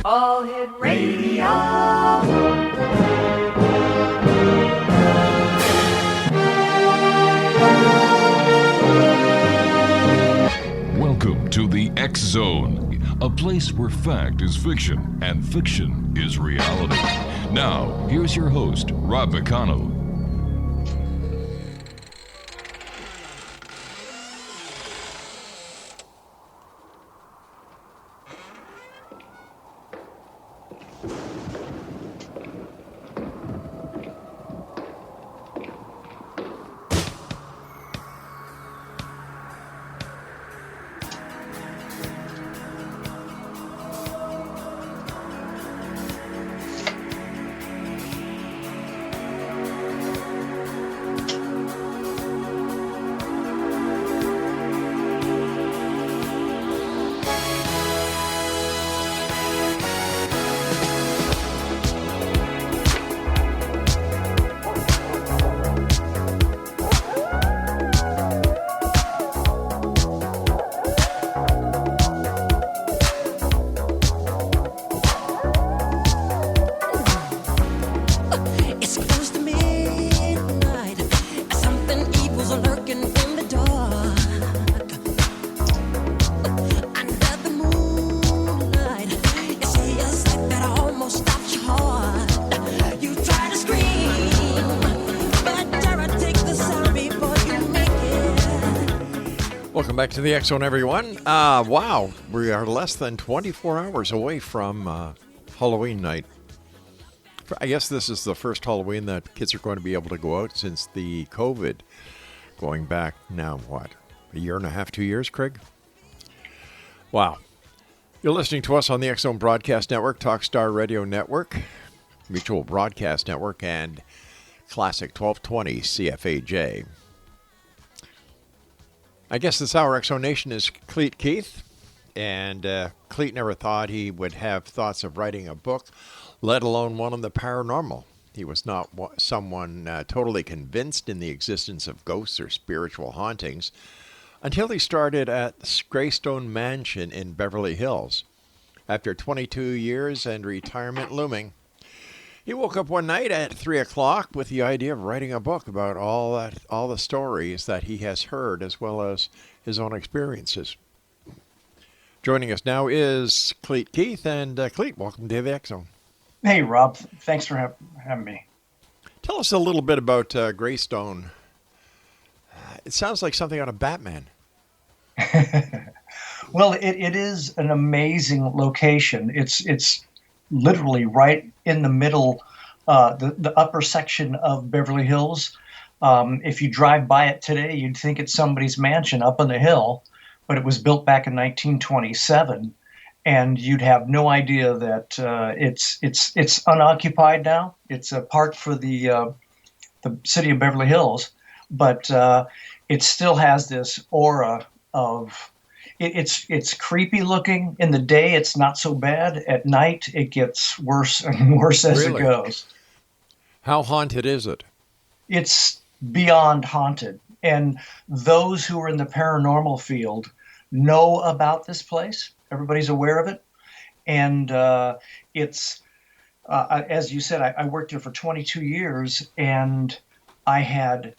All Hit Radio. Welcome to the X Zone, a place where fact is fiction and fiction is reality. Now, here's your host, Rob McConnell. Welcome back to the X Zone, everyone. Wow, we are less than 24 hours away from Halloween night. I guess this is the first Halloween that kids are going to be able to go out since the COVID. Going back now, what, a year and a half, 2 years, Craig? Wow. You're listening to us on the X Zone Broadcast Network, Talkstar Radio Network, Mutual Broadcast Network, and Classic 1220 CFAJ. I guess this hour, Exonation is Clete Keith, and Clete never thought he would have thoughts of writing a book, let alone one on the paranormal. He was not someone totally convinced in the existence of ghosts or spiritual hauntings until he started at Greystone Mansion in Beverly Hills. After 22 years and retirement looming, he woke up one night at 3 o'clock with the idea of writing a book about all the stories that he has heard, as well as his own experiences. Joining us now is Clete Keith, and Clete, welcome to the X Zone. Hey, Rob. Thanks for having me. Tell us a little bit about Greystone. It sounds like something out of Batman. Well, it is an amazing location. It's literally right in the middle, the upper section of Beverly Hills. If you drive by it today, you'd think it's somebody's mansion up on the hill, but it was built back in 1927, and you'd have no idea that it's unoccupied now. It's a park for the city of Beverly Hills, but it still has this aura of. It's creepy looking. In the day, it's not so bad. At night, it gets worse and worse as it goes. How haunted is it? It's beyond haunted. And those who are in the paranormal field know about this place. Everybody's aware of it. And it's, as you said, I worked there for 22 years, and I had,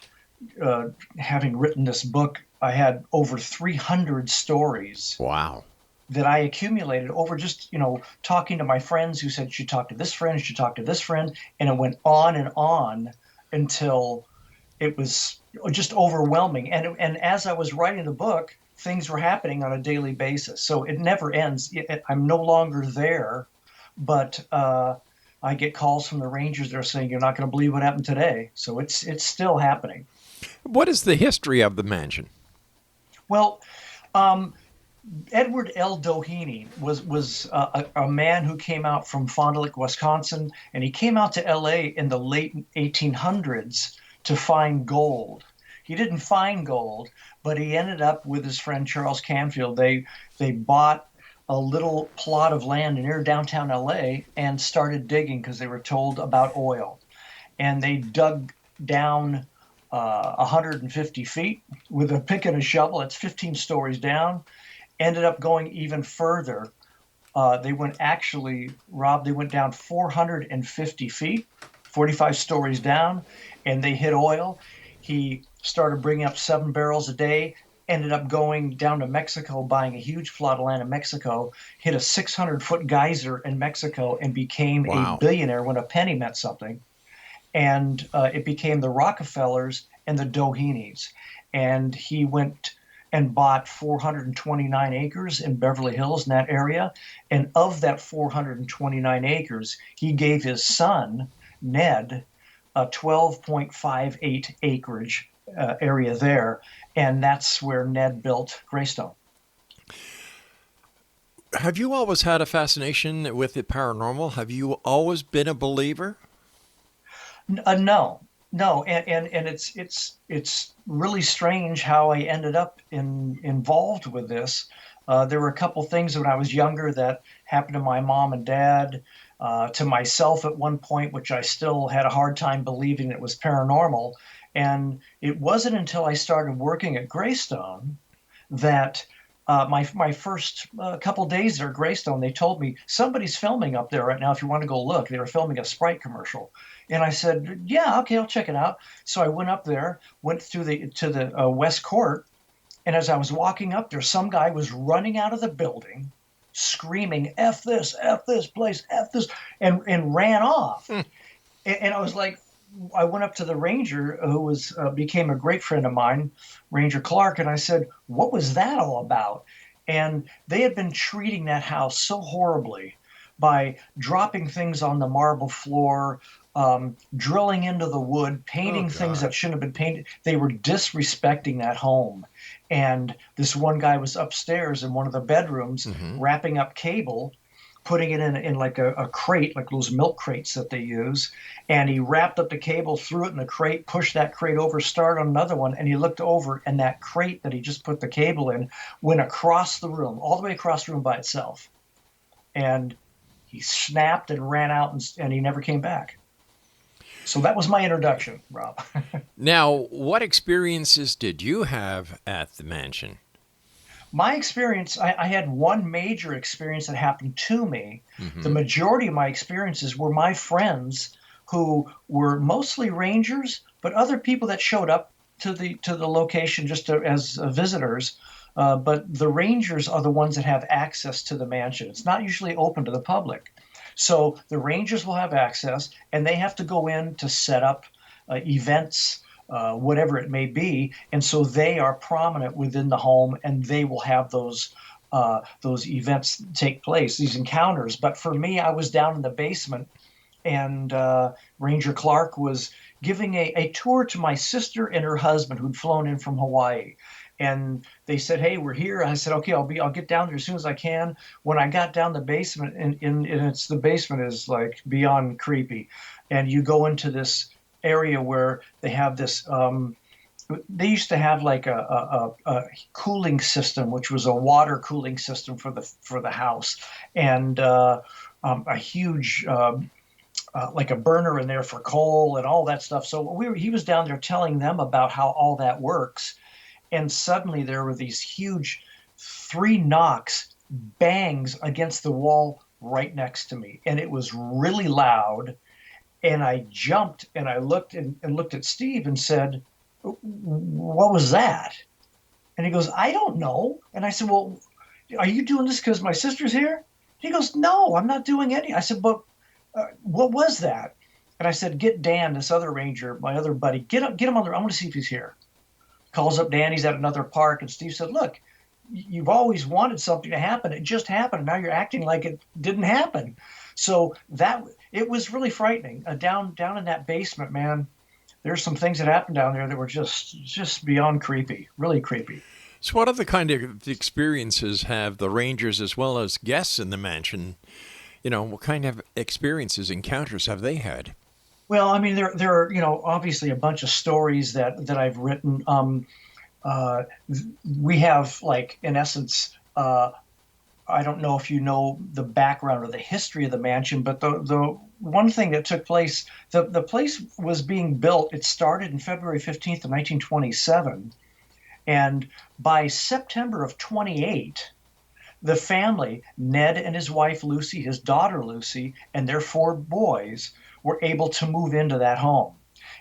having written this book, I had over 300 stories. Wow. That I accumulated over just, talking to my friends who said, she talked to this friend, she talked to this friend, and it went on until it was just overwhelming. And as I was writing the book, things were happening on a daily basis. So it never ends. I'm no longer there, but I get calls from the rangers that are saying, you're not going to believe what happened today. So it's still happening. What is the history of the mansion? Well, Edward L. Doheny was a man who came out from Fond du Lac, Wisconsin, and he came out to L.A. in the late 1800s to find gold. He didn't find gold, but he ended up with his friend Charles Canfield. They bought a little plot of land near downtown L.A. and started digging because they were told about oil. And they dug down 150 feet with a pick and a shovel. It's 15 stories down. ended up going even further. They went actually, Rob, they went down 450 feet, 45 stories down, and they hit oil. He started bringing up 7 barrels a day, ended up going down to Mexico, buying a huge plot of land in Mexico, hit a 600-foot geyser in Mexico, and became a Wow. billionaire when a penny meant something. And it became the Rockefellers and the Doheny's. And he went and bought 429 acres in Beverly Hills in that area. And of that 429 acres, he gave his son, Ned, a 12.58 acreage area there. And that's where Ned built Greystone. Have you always had a fascination with the paranormal? Have you always been a believer? No, no, and it's really strange how I ended up involved with this. There were a couple things when I was younger that happened to my mom and dad, to myself at one point, which I still had a hard time believing it was paranormal. And it wasn't until I started working at Greystone that my first couple days there at Greystone, they told me somebody's filming up there right now. If you want to go look, they were filming a Sprite commercial, and I said, "Yeah, okay, I'll check it out." So I went up there, went through to the West Court, and as I was walking up there, some guy was running out of the building, screaming, "F this place, F this," and ran off. And I was like, I went up to the ranger who was became a great friend of mine, Ranger Clark, and I said, "What was that all about?" And they had been treating that house so horribly by dropping things on the marble floor, drilling into the wood, painting things that shouldn't have been painted. They were disrespecting that home. And this one guy was upstairs in one of the bedrooms, wrapping up cable, putting it in like a crate, like those milk crates that they use. And he wrapped up the cable, threw it in the crate, pushed that crate over, started on another one. And he looked over, and that crate that he just put the cable in went across the room, all the way across the room by itself. And he snapped and ran out, and he never came back. So that was my introduction, Rob. Now, what experiences did you have at the mansion? My experience, I had one major experience that happened to me. The majority of my experiences were my friends who were mostly rangers, but other people that showed up to the location just as visitors. But the rangers are the ones that have access to the mansion. It's not usually open to the public. So the rangers will have access, and they have to go in to set up events, whatever it may be. And so they are prominent within the home, and they will have those events take place, these encounters. But for me, I was down in the basement, and Ranger Clark was giving a tour to my sister and her husband who'd flown in from Hawaii. And they said, "Hey, we're here." I said, "Okay, I'll get down there as soon as I can." When I got down the basement, and the basement is like beyond creepy, and you go into this area where they have this. They used to have like a cooling system, which was a water cooling system for the house, and a huge. Like a burner in there for coal and all that stuff. So he was down there telling them about how all that works. And suddenly there were these huge 3 knocks, bangs against the wall right next to me. And it was really loud. And I jumped and I looked and looked at Steve and said, "What was that?" And he goes, "I don't know." And I said, "Well, are you doing this because my sister's here?" He goes, "No, I'm not doing any." I said, "But what was that?" And I said, "Get Dan, this other ranger, my other buddy, get him on the. I want to see if he's here." Calls up Dan. He's at another park, and Steve said, "Look, you've always wanted something to happen. It just happened. Now you're acting like it didn't happen." So it was really frightening. Down in that basement, man, there's some things that happened down there that were just beyond creepy, really creepy. So what other kind of experiences have the rangers as well as guests in the mansion? What kind of experiences, encounters have they had? Well, I mean, there are, obviously a bunch of stories that I've written. We have, like, in essence, I don't know if you know the background or the history of the mansion, but the one thing that took place, the place was being built. It started in February 15th of 1927, and by September of 28, the family, Ned and his wife Lucy, his daughter Lucy, and their 4 boys were able to move into that home.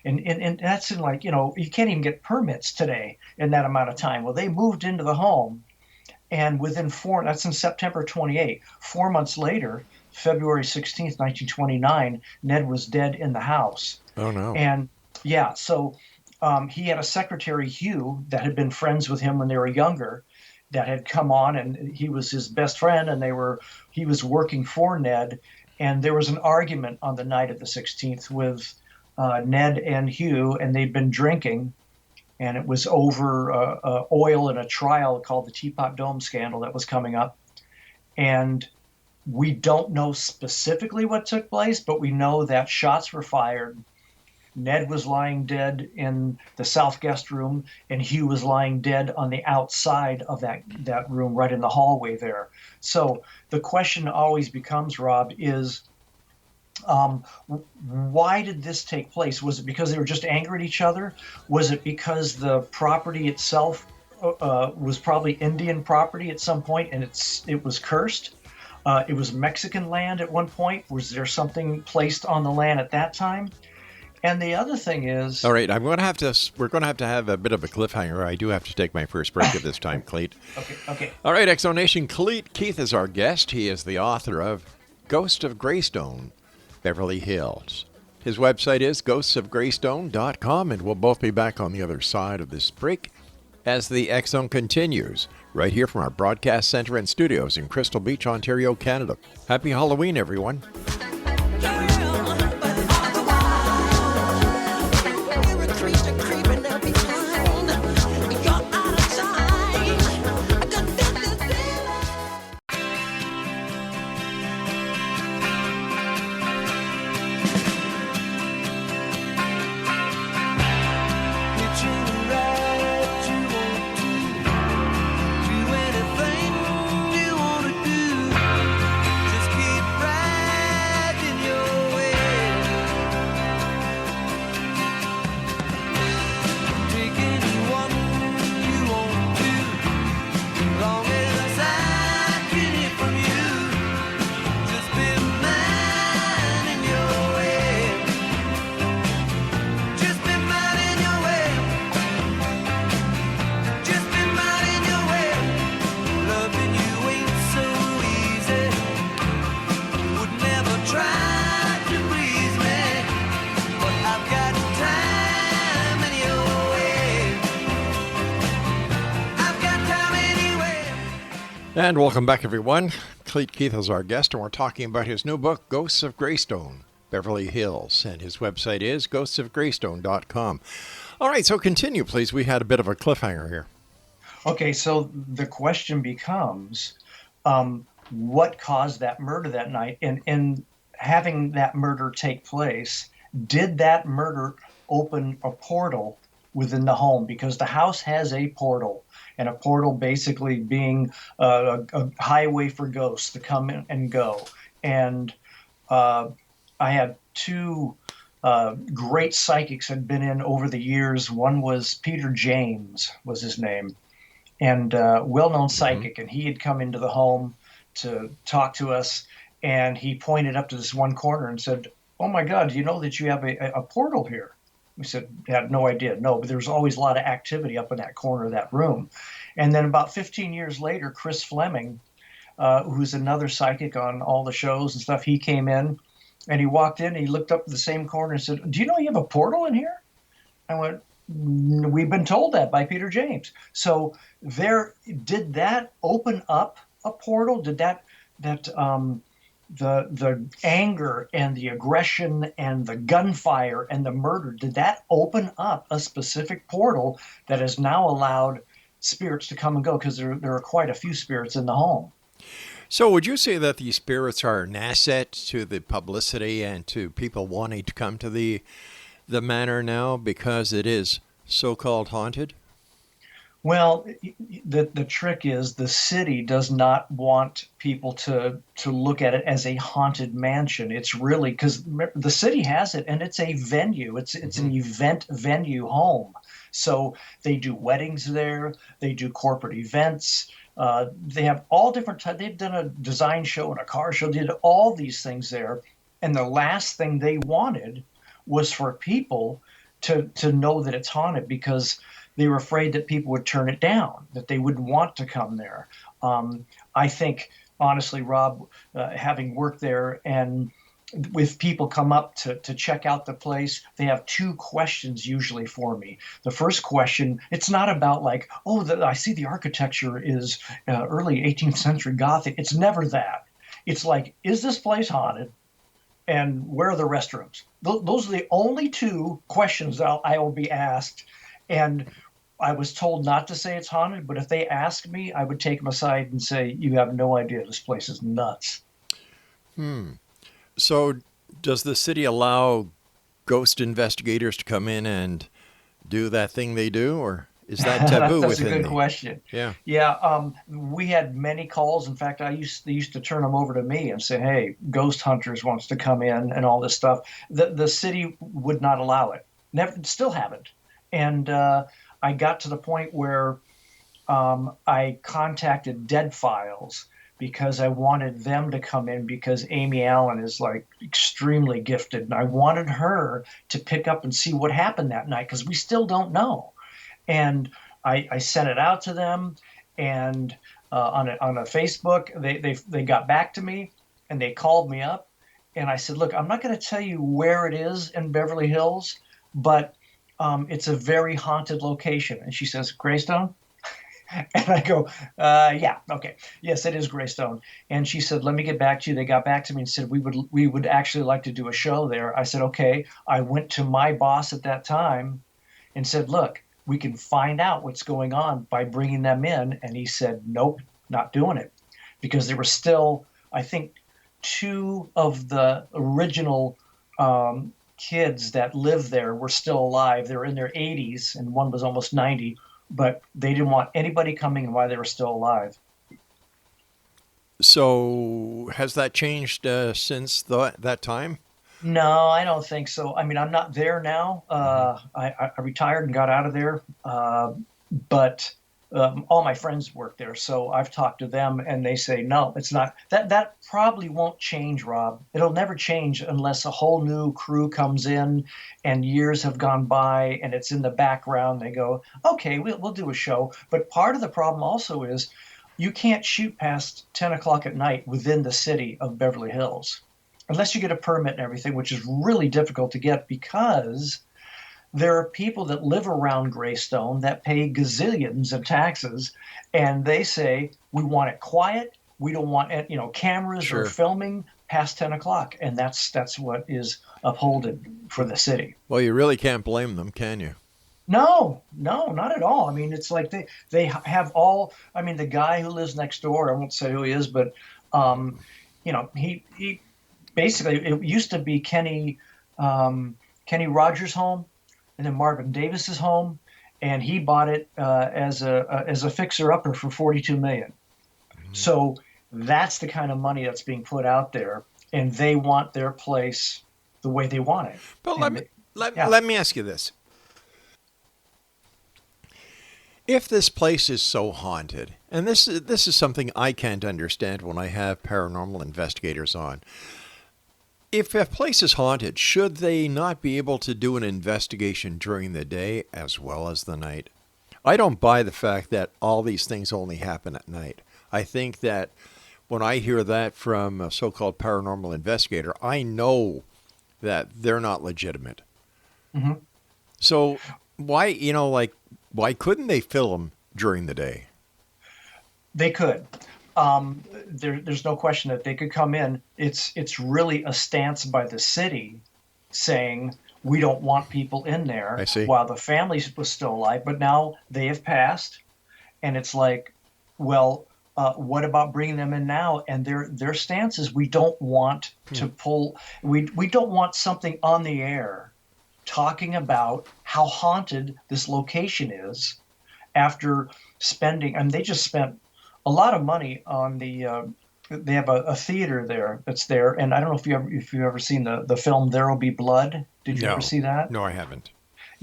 And that's in, like, you can't even get permits today in that amount of time. Well, they moved into the home, and that's in September 28. 4 months later, February 16th, 1929, Ned was dead in the house. Oh, no. And yeah, so he had a secretary, Hugh, that had been friends with him when they were younger, that had come on, and he was his best friend, and he was working for Ned. And there was an argument on the night of the 16th with Ned and Hugh, and they'd been drinking, and it was over oil in a trial called the Teapot Dome scandal that was coming up. And we don't know specifically what took place, but we know that shots were fired. Ned was lying dead in the south guest room, and Hugh was lying dead on the outside of that room, right in the hallway there. So the question always becomes, Rob, is why did this take place? Was it because they were just angry at each other? Was it because the property itself was probably Indian property at some point, and it was cursed? It was Mexican land at one point. Was there something placed on the land at that time? And the other thing is... All right, we're going to have a bit of a cliffhanger. I do have to take my first break at this time, Clete. Okay. All right, Exonation, Clete Keith is our guest. He is the author of Ghosts of Greystone, Beverly Hills. His website is ghostsofgreystone.com, and we'll both be back on the other side of this break as the X-Zone continues, right here from our broadcast center and studios in Crystal Beach, Ontario, Canada. Happy Halloween, everyone. And welcome back, everyone. Clete Keith is our guest, and we're talking about his new book, Ghosts of Greystone, Beverly Hills. And his website is ghostsofgreystone.com. All right, so continue, please. We had a bit of a cliffhanger here. Okay, so the question becomes, what caused that murder that night? And having that murder take place, did that murder open a portal within the home? Because the house has a portal, and a portal basically being a highway for ghosts to come in and go. And I had 2 great psychics had been in over the years. One was Peter James, was his name, and well-known psychic. And he had come into the home to talk to us, and he pointed up to this one corner and said, "Oh my God, do you know that you have a portal here?" We said, had no idea. No, but there was always a lot of activity up in that corner of that room. And then about 15 years later, Chris Fleming, who's another psychic on all the shows and stuff, he came in, and he walked in, and he looked up at the same corner and said, "Do you know you have a portal in here?" I went, "We've been told that by Peter James." So did that open up a portal? Did the anger and the aggression and the gunfire and the murder, did that open up a specific portal that has now allowed spirits to come and go? Because there are quite a few spirits in the home. So would you say that these spirits are an asset to the publicity and to people wanting to come to the manor now because it is so-called haunted? Well, the trick is the city does not want people to look at it as a haunted mansion. It's really, because the city has it, and it's a venue. It's an event venue home. So they do weddings there. They do corporate events. They have all different types. They've done a design show and a car show. They did all these things there. And the last thing they wanted was for people to know that it's haunted, because they were afraid that people would turn it down, that they wouldn't want to come there. I think, honestly, Rob, having worked there, and with people come up to check out the place, they have two questions usually for me. The first question, it's not about like, oh, I see the architecture is early 18th century Gothic. It's never that. It's like, is this place haunted? And where are the restrooms? Those are the only two questions that I will be asked. And I was told not to say it's haunted, but if they ask me, I would take them aside and say, you have no idea. This place is nuts. So, does the city allow ghost investigators to come in and do that thing they do, or is that taboo That's a within good question. Yeah. Yeah, we had many calls. In fact, they used to turn them over to me and say, "Hey, Ghost Hunters wants to come in and all this stuff." The city would not allow it. Never, still haven't. And I got to the point where I contacted Dead Files because I wanted them to come in, because Amy Allen is like extremely gifted, and I wanted her to pick up and see what happened that night, because we still don't know. And I sent it out to them, and on a Facebook, they got back to me, and they called me up, and I said, look, I'm not going to tell you where it is in Beverly Hills, but it's a very haunted location. And she says, Greystone? And I go, yeah, okay. Yes, it is Greystone. And she said, let me get back to you. They got back to me and said, we would actually like to do a show there. I said, okay. I went to my boss at that time and said, look, we can find out what's going on by bringing them in. And he said, nope, not doing it. Because there were still, I think, two of the original kids that lived there were still alive. They were in their 80s, and one was almost 90. But they didn't want anybody coming in while they were still alive. So, has that changed since that time? No, I don't think so. I mean, I'm not there now. I retired and got out of there. But all my friends work there, so I've talked to them, and they say, no, it's not. That probably won't change, Rob. It'll never change unless a whole new crew comes in and years have gone by and it's in the background. They go, okay, we'll do a show. But part of the problem also is you can't shoot past 10 o'clock at night within the city of Beverly Hills unless you get a permit and everything, which is really difficult to get, because there are people that live around Greystone that pay gazillions of taxes, and they say, we want it quiet. We don't want cameras Sure. or filming past 10 o'clock. And that's what is upholded for the city. Well, you really can't blame them, can you? No, not at all. I mean, it's like they have all, I mean, the guy who lives next door, I won't say who he is, but, he basically, it used to be Kenny Rogers' home, and then Marvin Davis's home, and he bought it as a fixer-upper for $42 million. Mm-hmm. So that's the kind of money that's being put out there, and they want their place the way they want it. But let me ask you this: if this place is so haunted, and this is something I can't understand when I have paranormal investigators on. If a place is haunted, should they not be able to do an investigation during the day as well as the night? I don't buy the fact that all these things only happen at night. I think that when I hear that from a so-called paranormal investigator, I know that they're not legitimate. Mm-hmm. So why couldn't they film during the day? They could. There's no question that they could come in. It's really a stance by the city saying we don't want people in there. I see. While the family was still alive, but now they have passed, and it's like, well, what about bringing them in now? And their stance is we don't want to pull. We don't want something on the air talking about how haunted this location is after spending. I mean, they just spent a lot of money on they have a theater there that's there, and I don't know if you've ever seen the film There'll Be Blood. Did you ever see that? No, I haven't.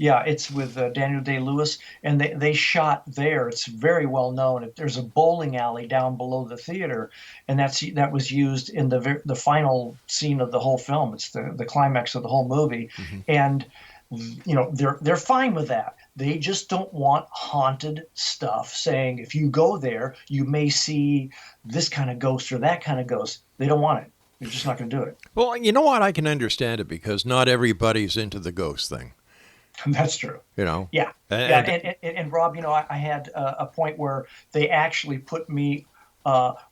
Yeah, it's with Daniel Day-Lewis, and they shot there. It's very well known. There's a bowling alley down below the theater, and that was used in the final scene of the whole film. It's the climax of the whole movie, and they're fine with that. They just don't want haunted stuff, saying if you go there, you may see this kind of ghost or that kind of ghost. They don't want it. They're just not going to do it. Well, you know what? I can understand it because not everybody's into the ghost thing. That's true. Yeah. And Rob, I had a point where they actually put me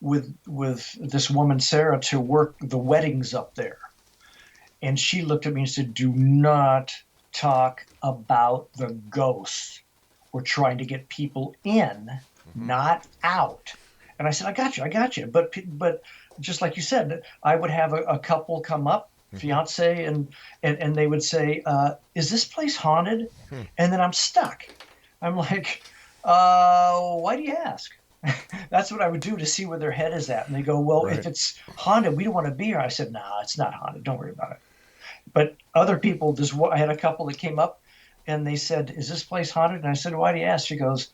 with this woman Sarah to work the weddings up there, and she looked at me and said, "Do not talk about the ghosts. We're trying to get people in, not out." And I said, I got you. But just like you said, I would have a couple come up, fiance, and they would say, "Is this place haunted?" And then I'm stuck. I'm like, "Why do you ask?" That's what I would do to see where their head is at. And they go, "Well, Right. if it's haunted, we don't want to be here." I said, "No, it's not haunted. Don't worry about it." But other people, I had a couple that came up and they said, "Is this place haunted?" And I said, "Why do you ask?" She goes,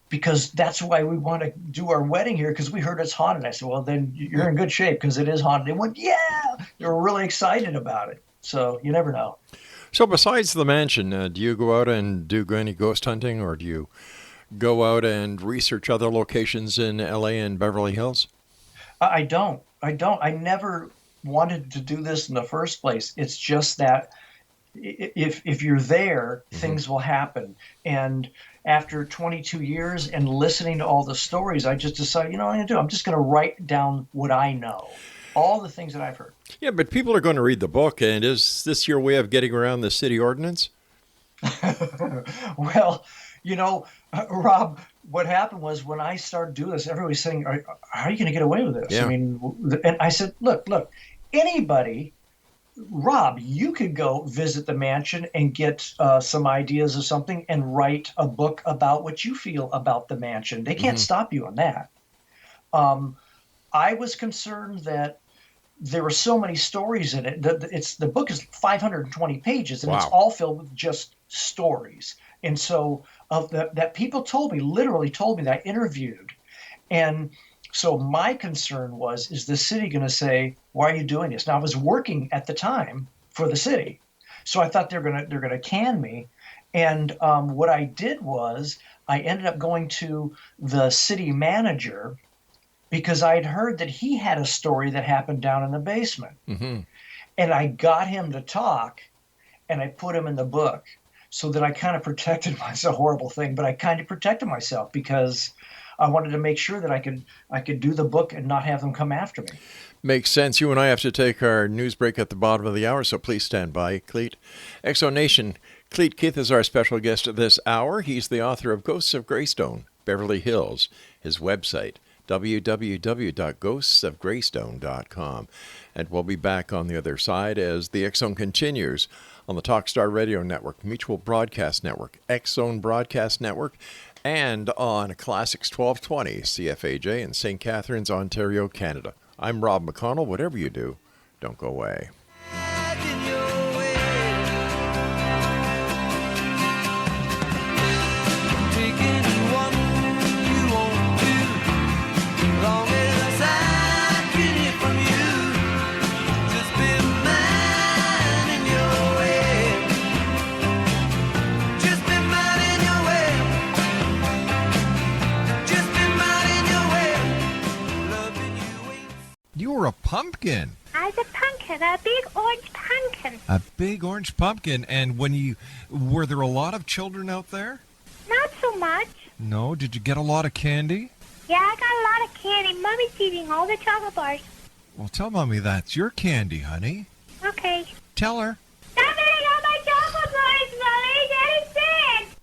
"Because that's why we want to do our wedding here, because we heard it's haunted." I said, "Well, then you're in good shape because it is haunted." They went, "Yeah." They were really excited about it. So you never know. So besides the mansion, do you go out and do any ghost hunting, or do you go out and research other locations in LA and Beverly Hills? I don't. I never wanted to do this in the first place. It's just that if you're there, things will happen. And after 22 years and listening to all the stories, I just decided, what I'm going to do? I'm just going to write down what I know, all the things that I've heard. Yeah, but people are going to read the book, and is this your way of getting around the city ordinance? Well, Rob, what happened was when I started doing this, everybody's saying, how are you going to get away with this? Yeah. I mean, and I said, look, anybody, Rob, you could go visit the mansion and get some ideas of something and write a book about what you feel about the mansion. They can't stop you on that. I was concerned that there were so many stories in it. The book is 520 pages, and it's all filled with just stories. And so that people literally told me that I interviewed. And so my concern was, is the city going to say, "Why are you doing this?" Now, I was working at the time for the city, so I thought they're going to can me. And what I did was I ended up going to the city manager because I had heard that he had a story that happened down in the basement. And I got him to talk, and I put him in the book so that I kind of protected myself. A horrible thing, but I kind of protected myself because I wanted to make sure that I could do the book and not have them come after me. Makes sense. You and I have to take our news break at the bottom of the hour, so please stand by, Clete. Exo Nation, Clete Keith is our special guest this hour. He's the author of Ghosts of Greystone, Beverly Hills. His website, www.ghostsofgreystone.com. And we'll be back on the other side as the X Zone continues on the Talkstar Radio Network, Mutual Broadcast Network, X Zone Broadcast Network, and on Classics 1220 CFAJ in St. Catharines, Ontario, Canada. I'm Rob McConnell. Whatever you do, don't go away. You're a pumpkin. I was a pumpkin, a big orange pumpkin. A big orange pumpkin. And were there a lot of children out there? Not so much. No? Did you get a lot of candy? Yeah, I got a lot of candy. Mommy's eating all the chocolate bars. Well, tell Mommy that's your candy, honey. Okay. Tell her. Stop eating all my chocolate bars, Mommy. Daddy's sick.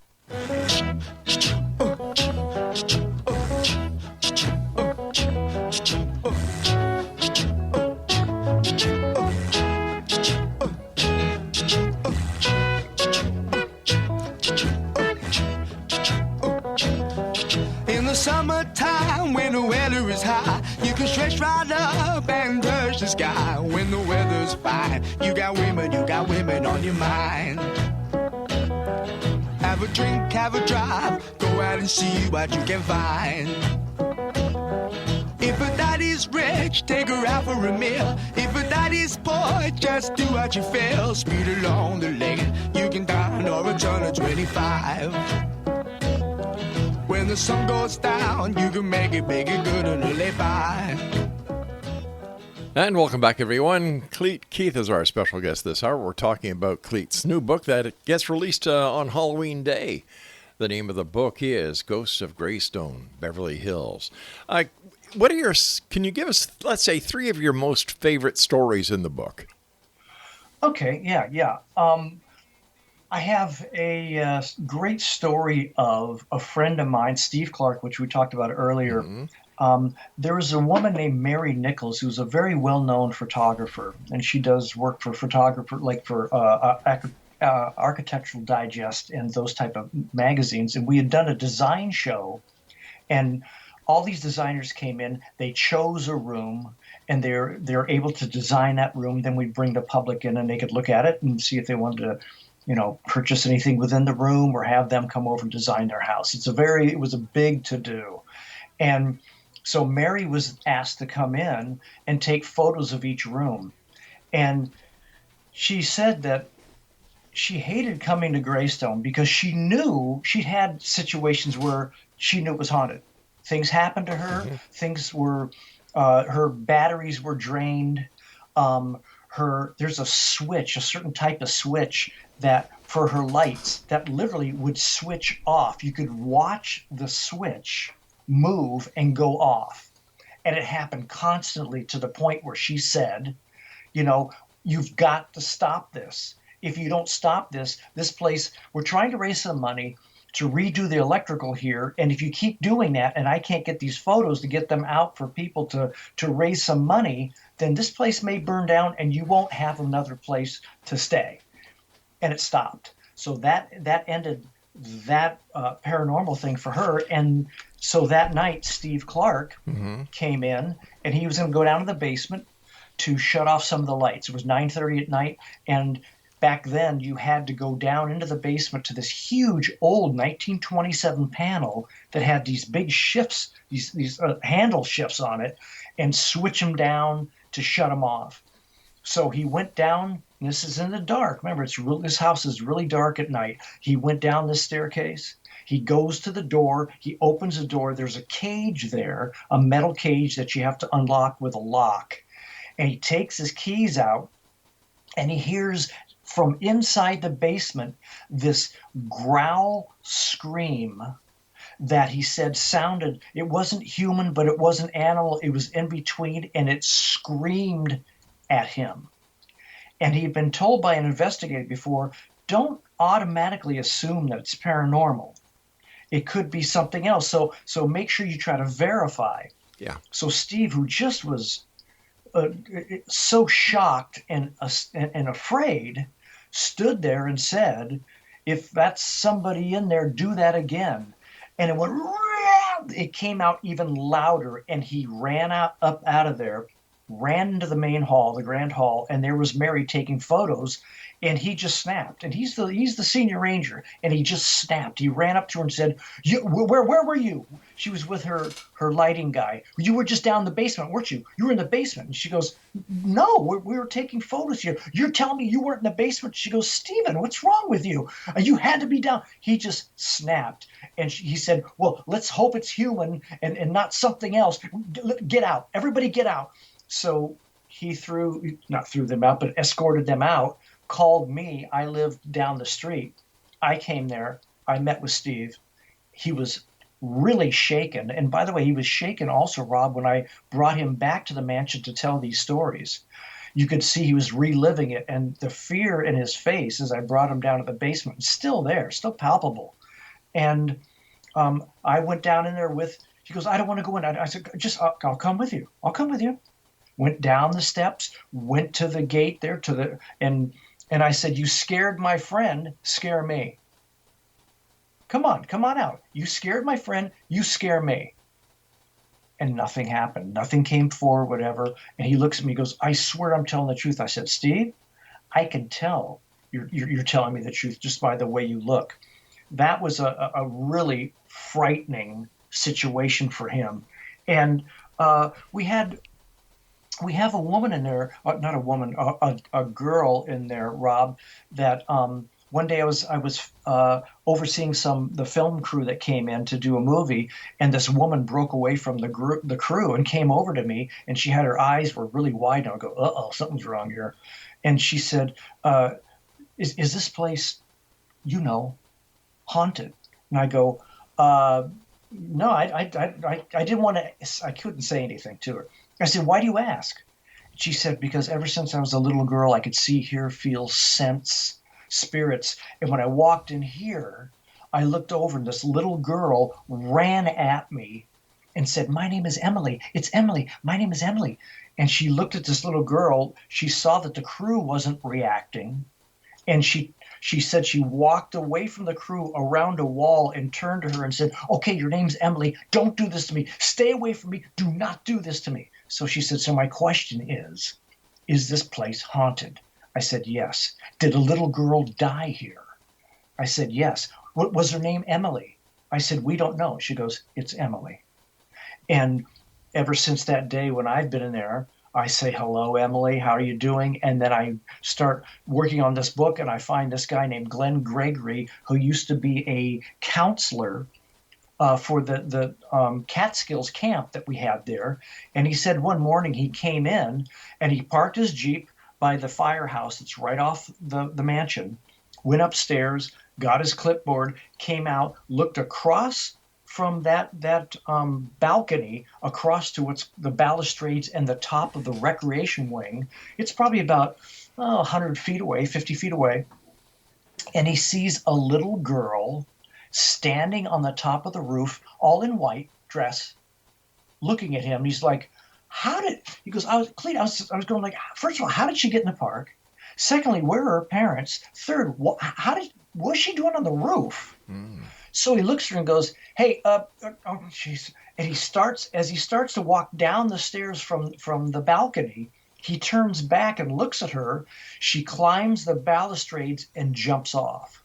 In the summertime, when the weather is high, you can stretch right up and touch the sky. When the weather's fine, you got women on your mind. a drink, have a drive, go out and see what you can find. If a daddy's rich, take her out for a meal. If a daddy's poor, just do what you feel. Speed along the lane, you can dine or return at 25. When the sun goes down, you can make it good and live by. And welcome back, everyone. Clete Keith is our special guest this hour. We're talking about Clete's new book that gets released on Halloween Day. The name of the book is Ghosts of Greystone, Beverly Hills. Can you give us, let's say, 3 of your most favorite stories in the book? Okay, yeah. I have a great story of a friend of mine, Steve Clark, which we talked about earlier. Mm-hmm. There was a woman named Mary Nichols who's a very well-known photographer, and she does work for Architectural Digest and those type of magazines. And we had done a design show, and all these designers came in. They chose a room, and they're able to design that room. Then we'd bring the public in, and they could look at it and see if they wanted to, purchase anything within the room or have them come over and design their house. It was a big to-do, and so Mary was asked to come in and take photos of each room. And she said that she hated coming to Greystone because she knew she'd had situations where she knew it was haunted. Things happened to her. Mm-hmm. Things were, her batteries were drained. There's a switch, a certain type of switch that for her lights that literally would switch off. You could watch the switch move and go off. And it happened constantly to the point where she said, you've got to stop this. If you don't stop this place, we're trying to raise some money to redo the electrical here. And if you keep doing that, and I can't get these photos to get them out for people to raise some money, then this place may burn down and you won't have another place to stay. And it stopped. So that ended that paranormal thing for her. And so that night, Steve Clark came in, and he was going to go down to the basement to shut off some of the lights. It was 9:30 at night, and back then you had to go down into the basement to this huge old 1927 panel that had these big shifts, these handle shifts on it, and switch them down to shut them off. So he went down. This is in the dark. Remember, this house is really dark at night. He went down this staircase. He goes to the door. He opens the door. There's a cage there, a metal cage that you have to unlock with a lock. And he takes his keys out, and he hears from inside the basement this growl scream that he said sounded, it wasn't human, but it wasn't animal. It was in between, and it screamed at him. And he had been told by an investigator before, don't automatically assume that it's paranormal. It could be something else. So make sure you try to verify. Yeah. So Steve, who just was so shocked and afraid, stood there and said, if that's somebody in there, do that again. And it went, it came out even louder, and he ran up out of there, ran into the main hall, the grand hall, and there was Mary taking photos, and he just snapped. And he's the senior ranger, and he just snapped. He ran up to her and said, where were you? She was with her lighting guy. You were just down in the basement, weren't you? You were in the basement. And she goes, no, we were taking photos here. You're telling me you weren't in the basement? She goes, Stephen, what's wrong with you? You had to be down. He just snapped. And he said, well, let's hope it's human and not something else. Get out. Everybody get out. So he not threw them out, but escorted them out, called me. I lived down the street. I came there. I met with Steve. He was really shaken. And by the way, he was shaken also, Rob, when I brought him back to the mansion to tell these stories. You could see he was reliving it. And the fear in his face as I brought him down to the basement was still there, still palpable. And I went down in there he goes, I don't want to go in. I said, I'll come with you. I'll come with you. Went down the steps, went to the gate there and I said, you scared my friend, scare me. Come on out. You scared my friend, you scare me. And nothing happened. Nothing came forward, whatever. And he looks at me, he goes, I swear I'm telling the truth. I said, Steve, I can tell you're telling me the truth just by the way you look. that was a really frightening situation for him. And we have a woman in there, not a woman, a girl in there, Rob, that one day I was overseeing the film crew that came in to do a movie, and this woman broke away from the crew and came over to me, and she had her eyes were really wide, and I go, uh-oh, something's wrong here. And she said, is this place, haunted? And I go, no, I didn't want to, I couldn't say anything to her. I said, why do you ask? She said, because ever since I was a little girl, I could see, hear, feel, sense spirits. And when I walked in here, I looked over and this little girl ran at me and said, my name is Emily. It's Emily. My name is Emily. And she looked at this little girl. She saw that the crew wasn't reacting. And she said she walked away from the crew around a wall and turned to her and said, okay, your name's Emily. Don't do this to me. Stay away from me. Do not do this to me. So she said, so my question is this place haunted? I said, yes. Did a little girl die here? I said, yes. What was her name? Emily. I said, we don't know. She goes, it's Emily. And ever since that day when I've been in there, I say, hello, Emily, how are you doing? And then I start working on this book, and I find this guy named Glenn Gregory, who used to be a counselor for the Catskills camp that we had there. And he said one morning he came in, and he parked his Jeep by the firehouse that's right off the mansion, went upstairs, got his clipboard, came out, looked across from that balcony across to the balustrades and the top of the recreation wing. It's probably about 100 feet away, 50 feet away. And he sees a little girl standing on the top of the roof, all in white dress, looking at him. He's like, he goes, I was going like, first of all, how did she get in the park? Secondly, where are her parents? Third, what was she doing on the roof? So he looks at her and goes, hey, jeez. And as he starts to walk down the stairs from the balcony, he turns back and looks at her. She climbs the balustrades and jumps off.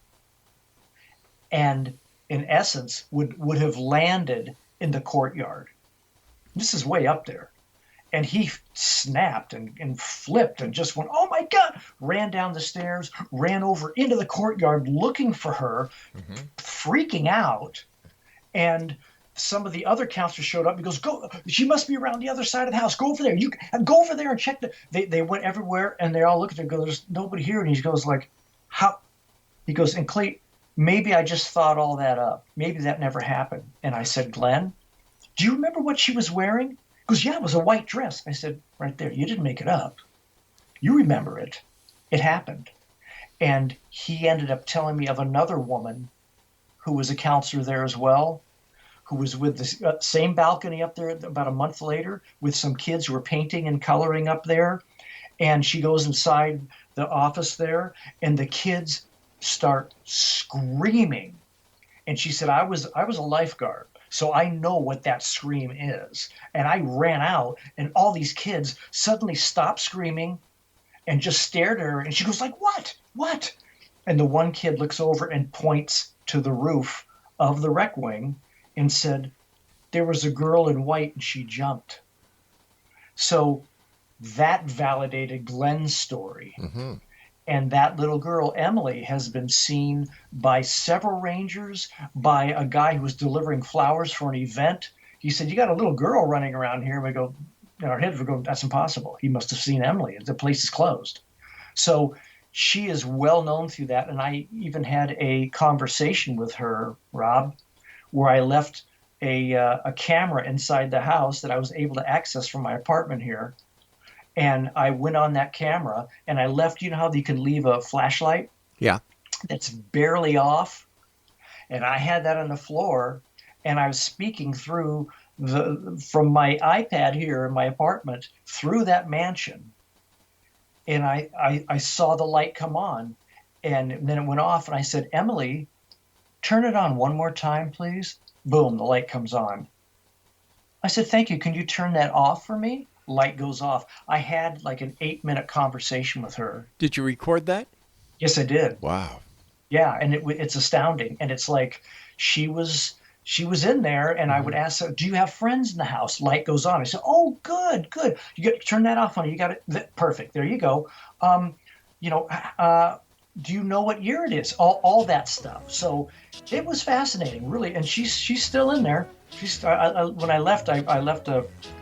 And in essence, would have landed in the courtyard. This is way up there. And he snapped and flipped and just went, oh my God, ran down the stairs, ran over into the courtyard looking for her, freaking out. And some of the other counselors showed up. He goes, go, she must be around the other side of the house. Go over there. You go over there and check. They went everywhere, and they all look at her and go, there's nobody here. And he goes like, how? He goes, and Clete, maybe I just thought all that up. Maybe that never happened. And I said, Glenn, do you remember what she was wearing? He goes, yeah, it was a white dress. I said, right there, you didn't make it up. You remember it. It happened. And he ended up telling me of another woman who was a counselor there as well, who was with the same balcony up there about a month later with some kids who were painting and coloring up there. And she goes inside the office there, and the kids start screaming. And she said, I was a lifeguard, so I know what that scream is. And I ran out, and all these kids suddenly stopped screaming and just stared at her. And she goes like, what? What? And the one kid looks over and points to the roof of the rec wing and said, there was a girl in white and she jumped. So that validated Glenn's story. Mm-hmm. And that little girl, Emily, has been seen by several rangers, by a guy who was delivering flowers for an event. He said, you got a little girl running around here. And we go, in our heads, we go, that's impossible. He must have seen Emily. The place is closed. So she is well known through that. And I even had a conversation with her, Rob, where I left a camera inside the house that I was able to access from my apartment here. And I went on that camera and I left, you know how you can leave a flashlight? Yeah. That's barely off. And I had that on the floor, and I was speaking through from my iPad here in my apartment through that mansion. And I saw the light come on, and then it went off, and I said, Emily, turn it on one more time, please. Boom, the light comes on. I said, thank you. Can you turn that off for me? Light goes off. I had like an 8-minute conversation with her. Did you record that? Yes, I did. Wow. Yeah, and it's astounding. And it's like she was she was in there, and I would ask her, "Do you have friends in the house?" Light goes on. I said, "Oh, good, good. You got turn that off, honey. You got it. Perfect. There you go. Um, you know, do you know what year it is? All that stuff." So it was fascinating, really. And she's still in there. When I left, I left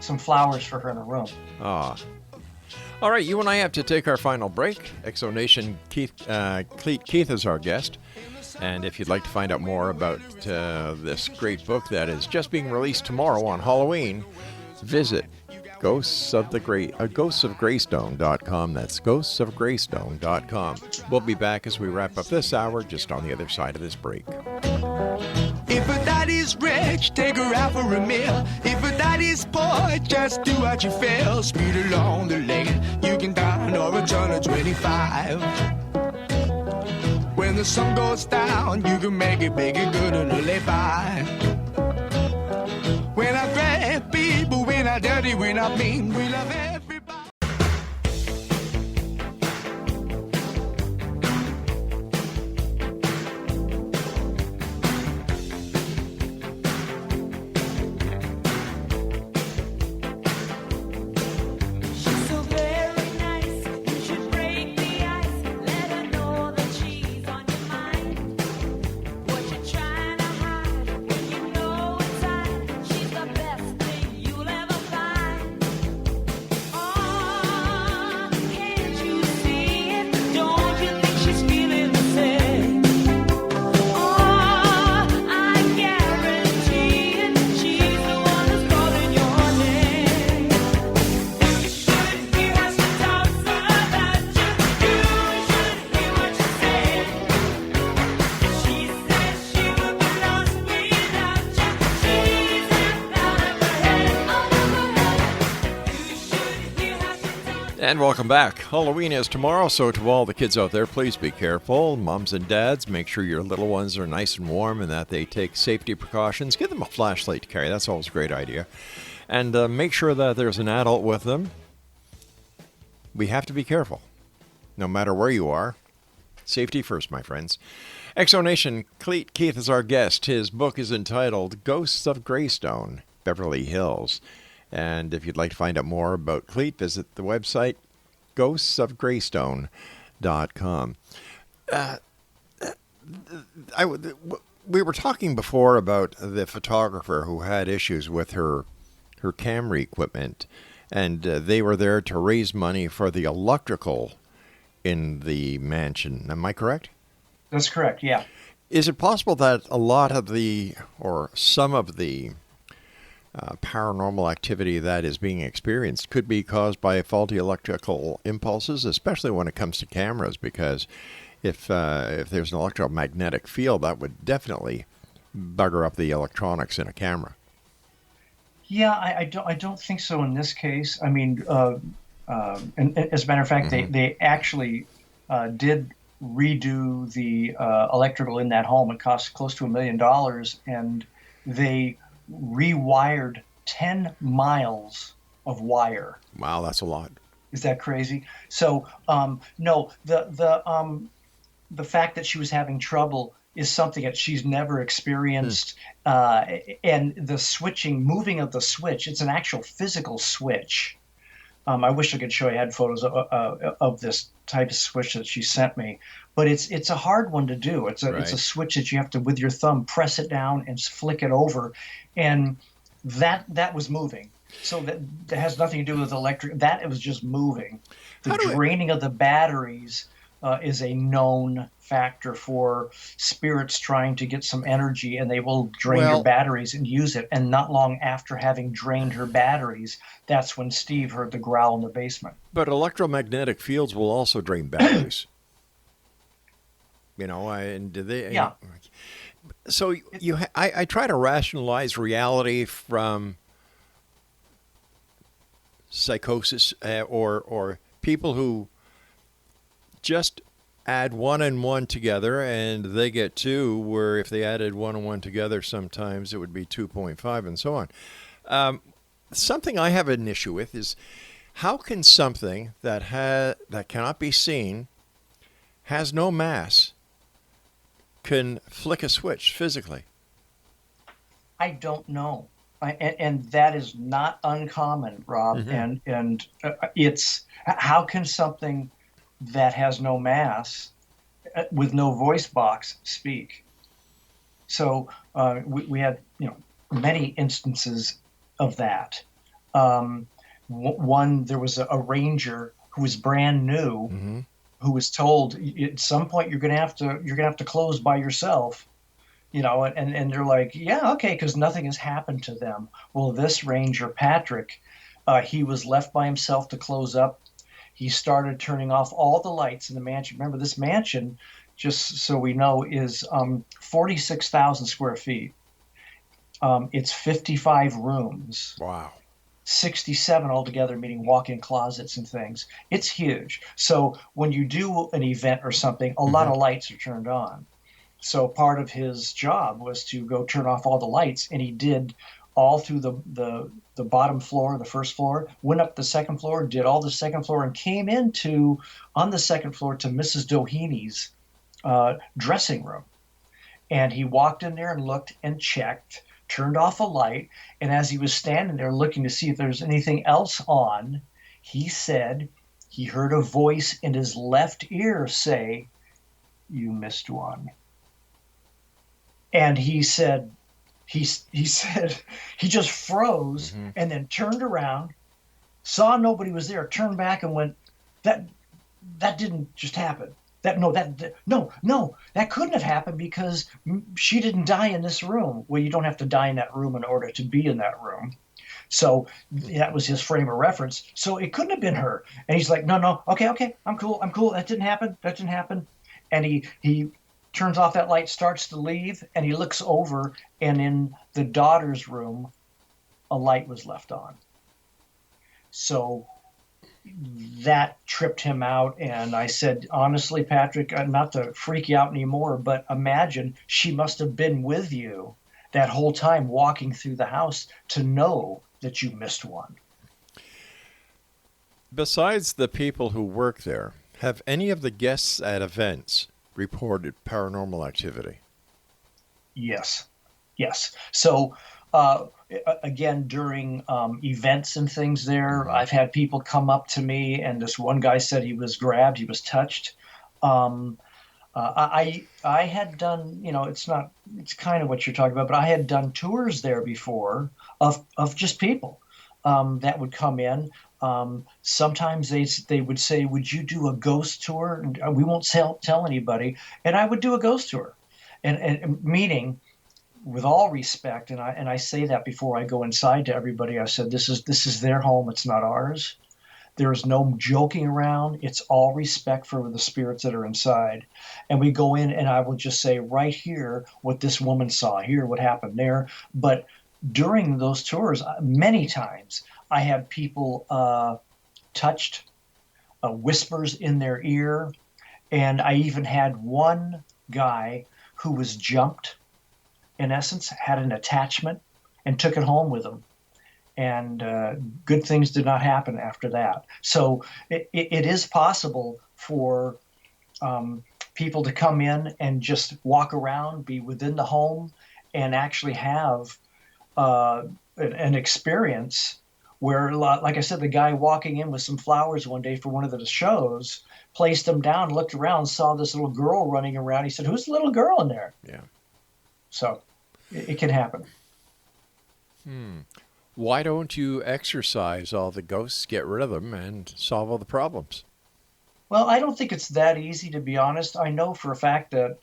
some flowers for her in her room. Ah. All right, you and I have to take our final break. Exonation Clete Keith is our guest. And if you'd like to find out more about this great book that is just being released tomorrow on Halloween, visit ghostsofgreystone.com. That's ghostsofgreystone.com. We'll be back as we wrap up this hour just on the other side of this break. If a daddy's rich, take her out for a meal. If a daddy's poor, just do what you feel. Speed along the lane, you can dine or return at 25. When the sun goes down, you can make it big and good and live by. When I grab people, we're not dirty, we're not mean, we love everybody. She's so very nice. You should break the ice. Let her know that she's on your mind. What you trying to hide when you know inside she's the best thing you'll ever find. Oh, can't you see it? Don't you think she's feeling the same? Oh, I guarantee it. She's the one who's calling your name. You should hear how she talks about you. You should hear what she says. She says she would be lost without you. She's out of her head, out of her head. You should hear how she talks. And welcome back. Halloween is tomorrow, so to all the kids out there, please be careful. Moms and dads, make sure your little ones are nice and warm and that they take safety precautions. Give them a flashlight to carry. That's always a great idea. And make sure that there's an adult with them. We have to be careful, no matter where you are. Safety first, my friends. Exonation Clete Keith is our guest. His book is entitled Ghosts of Greystone, Beverly Hills. And if you'd like to find out more about Clete, visit the website ghostsofgreystone.com. We were talking before about the photographer who had issues with her camera equipment, and they were there to raise money for the electrical in the mansion. Am I correct? That's correct. Yeah. Is it possible that a lot of the, or some of the paranormal activity that is being experienced could be caused by faulty electrical impulses, especially when it comes to cameras? Because if there's an electromagnetic field, that would definitely bugger up the electronics in a camera. Yeah, I don't think so in this case. I mean, and as a matter of fact, they actually did redo the electrical in that home. It cost close to $1 million, and they rewired 10 miles of wire. Wow, that's a lot. Is that crazy? So, no, the fact that she was having trouble is something that she's never experienced. And the moving of the switch, it's an actual physical switch. I wish I could show you. I had photos of this type of switch that she sent me, but it's a hard one to do. It's a switch that you have to, with your thumb, press it down and flick it over, and that was moving. So that has nothing to do with electric. That it was just moving. The draining of the batteries is a known factor for spirits trying to get some energy, and they will drain your batteries and use it. And not long after having drained her batteries, that's when Steve heard the growl in the basement. But electromagnetic fields will also drain batteries. And do they? Yeah. So I try to rationalize reality from psychosis or people who just add one and one together and they get two, where if they added one and one together, sometimes it would be 2.5 and so on. Something I have an issue with is, how can something that cannot be seen, has no mass, can flick a switch physically? I don't know. And that is not uncommon, Rob. And it's how can something that has no mass with no voice box speak? So we had many instances of that. One, there was a ranger who was brand new, who was told at some point you're gonna have to close by yourself. And they're like, yeah, okay, because nothing has happened to them. Well, this ranger, Patrick, he was left by himself to close up. He started turning off all the lights in the mansion. Remember, this mansion, just so we know, is 46,000 square feet. It's 55 rooms. Wow. 67 altogether, meaning walk-in closets and things. It's huge. So when you do an event or something, a lot of lights are turned on. So part of his job was to go turn off all the lights, and he did all through the bottom floor, the first floor, went up the second floor, did all the second floor, and came on the second floor to Mrs. Doheny dressing room. And he walked in there and looked and checked, turned off a light, and as he was standing there looking to see if there's anything else on, he said he heard a voice in his left ear say, "You missed one." And he said, he said he just froze and then turned around, saw nobody was there, turned back and went, that didn't just happen. No, that couldn't have happened because she didn't die in this room. Well, you don't have to die in that room in order to be in that room. So that was his frame of reference. So it couldn't have been her. And he's like, no, okay, I'm cool. That didn't happen. And he turns off that light, starts to leave, and he looks over, and in the daughter's room, a light was left on. So that tripped him out, and I said, honestly, Patrick, not to freak you out anymore, but imagine she must have been with you that whole time walking through the house to know that you missed one. Besides the people who work there, have any of the guests at events reported paranormal activity? Yes. So again, during events and things there, I've had people come up to me, and this one guy said he was grabbed, he was touched. I had done, it's kind of what you're talking about, but I had done tours there before of just people that would come in. Sometimes they would say, "Would you do a ghost tour?" And we won't tell anybody. And I would do a ghost tour, and meaning, with all respect, and I say that before I go inside to everybody. I said, this is their home. It's not ours. There is no joking around. It's all respect for the spirits that are inside. And we go in, and I will just say right here what this woman saw, here what happened there. But during those tours, many times I had people touched, whispers in their ear, and I even had one guy who was jumped, in essence, had an attachment, and took it home with him. And good things did not happen after that. So it is possible for people to come in and just walk around, be within the home, and actually have an experience where, like I said, the guy walking in with some flowers one day for one of the shows, placed them down, looked around, saw this little girl running around. He said, "Who's the little girl in there?" Yeah. So it can happen. Why don't you exorcise all the ghosts, get rid of them, and solve all the problems? Well, I don't think it's that easy, to be honest. I know for a fact that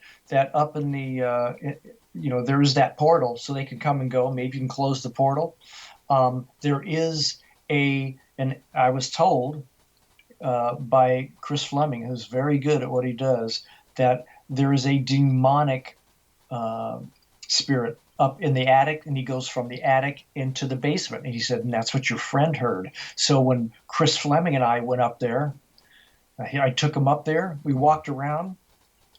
up in the, there is that portal, so they can come and go. Maybe you can close the portal. There is and I was told by Chris Fleming, who's very good at what he does, that there is a demonic spirit up in the attic, and he goes from the attic into the basement. And he said, and that's what your friend heard. So when Chris Fleming and I went up there, I took him up there, we walked around,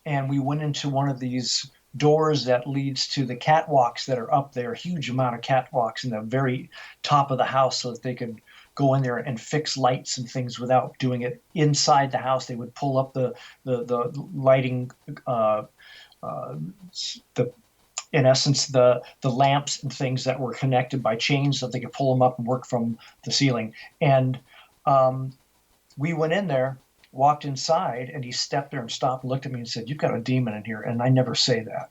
and we went into one of these doors that leads to the catwalks that are up there, a huge amount of catwalks in the very top of the house, so that they could go in there and fix lights and things without doing it inside the house. They would pull up the lighting the in essence the lamps and things that were connected by chains so they could pull them up and work from the ceiling. And we went in there, walked inside, and he stepped there and stopped and looked at me and said, "You've got a demon in here." And I never say that.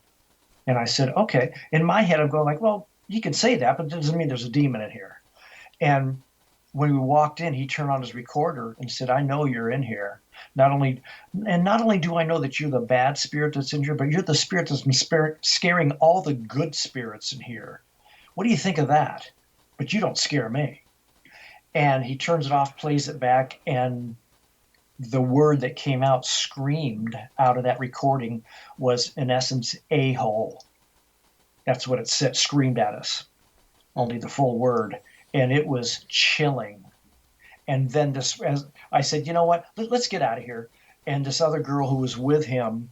And I said, "Okay." In my head, I'm going like, well, you can say that, but it doesn't mean there's a demon in here. And when we walked in, he turned on his recorder and said, "I know you're in here. Not only do I know that you're the bad spirit that's in here, but you're the spirit that's been scaring all the good spirits in here. What do you think of that? But you don't scare me." And he turns it off, plays it back, and the word that came out, screamed out of that recording, was in essence a-hole. That's what it said, screamed at us, only the full word. And it was chilling. And then this, as I said, "You know what, let's get out of here." And this other girl who was with him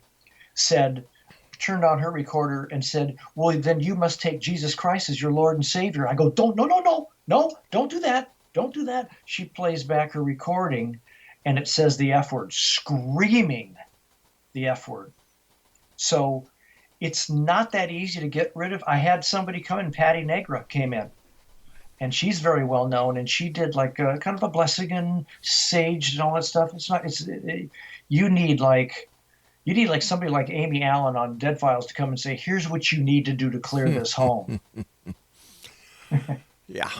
turned on her recorder and said, "Well, then you must take Jesus Christ as your Lord and Savior." I go, no, don't do that. Don't do that. She plays back her recording, and it says the F word, screaming the F word. So it's not that easy to get rid of. I had somebody come in, Patty Negra came in, and she's very well known, and she did like kind of a blessing and sage and all that stuff. You need like somebody like Amy Allen on Dead Files to come and say, "Here's what you need to do to clear this home." Yeah.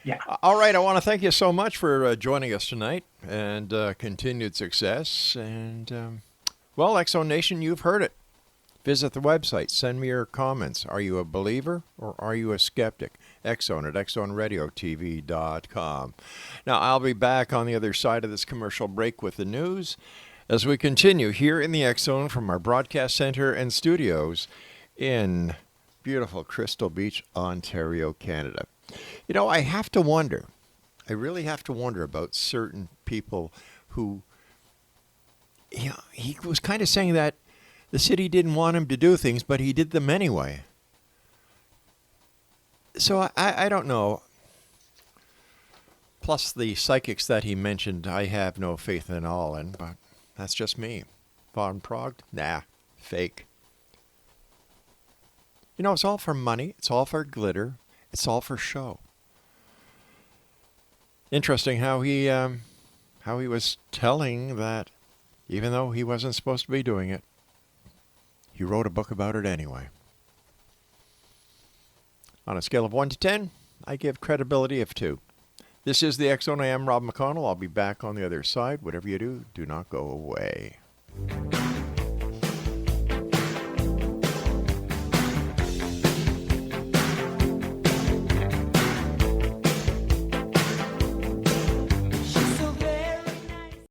Yeah. All right. I want to thank you so much for joining us tonight, and continued success. And, well, Exo Nation, you've heard it. Visit the website. Send me your comments. Are you a believer or are you a skeptic? Exxon at exxonradiotv.com. Now, I'll be back on the other side of this commercial break with the news as we continue here in the Exxon from our broadcast center and studios in beautiful Crystal Beach, Ontario, Canada. You know, I really have to wonder about certain people who, you know, he was kind of saying that the city didn't want him to do things, but he did them anyway. So I don't know. Plus the psychics that he mentioned, I have no faith in all in, but that's just me. Von Prague? Nah, fake. You know, it's all for money. It's all for glitter. It's all for show. Interesting how he was telling that even though he wasn't supposed to be doing it, he wrote a book about it anyway. On a scale of 1 to 10, I give credibility of 2. This is the X-Zone. I am Rob McConnell. I'll be back on the other side. Whatever you do, do not go away.